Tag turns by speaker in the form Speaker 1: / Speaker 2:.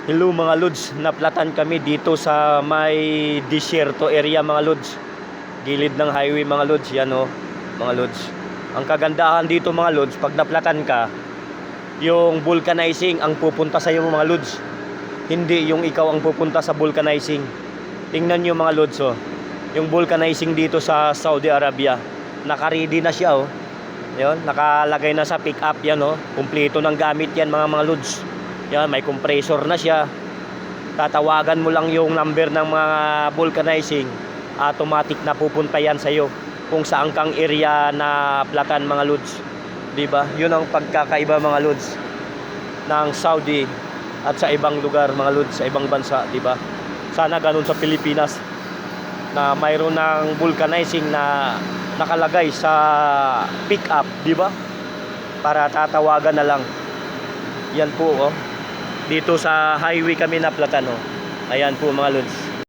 Speaker 1: Hello mga lods, naplatan kami dito sa may disyerto area mga lods. Gilid ng highway mga lods, yan o mga lods. Ang kagandahan dito mga lods, pag naplatan ka, yung vulcanizing ang pupunta sa iyo mga lods. Hindi yung ikaw ang pupunta sa vulcanizing. Tingnan nyo mga lods o, yung vulcanizing dito sa Saudi Arabia. Naka-ready na siya o. Yan, nakalagay na sa pick up yan o. Kumpleto ng gamit yan mga lods. Yan, may compressor na siya. Tatawagan mo lang yung number ng mga vulcanizing, automatic na pupunta yan sa iyo kung saan kang area na platan mga lods. 'Di ba? 'Yun ang pagkakaiba mga lods ng Saudi at sa ibang lugar mga lods, sa ibang bansa, 'di ba? Sana ganun sa Pilipinas na mayroon ng vulcanizing na nakalagay sa pick up, 'di ba? Para tatawagan na lang. Yan po oh. Dito sa highway kami naplatan oh. Ayan po mga lods.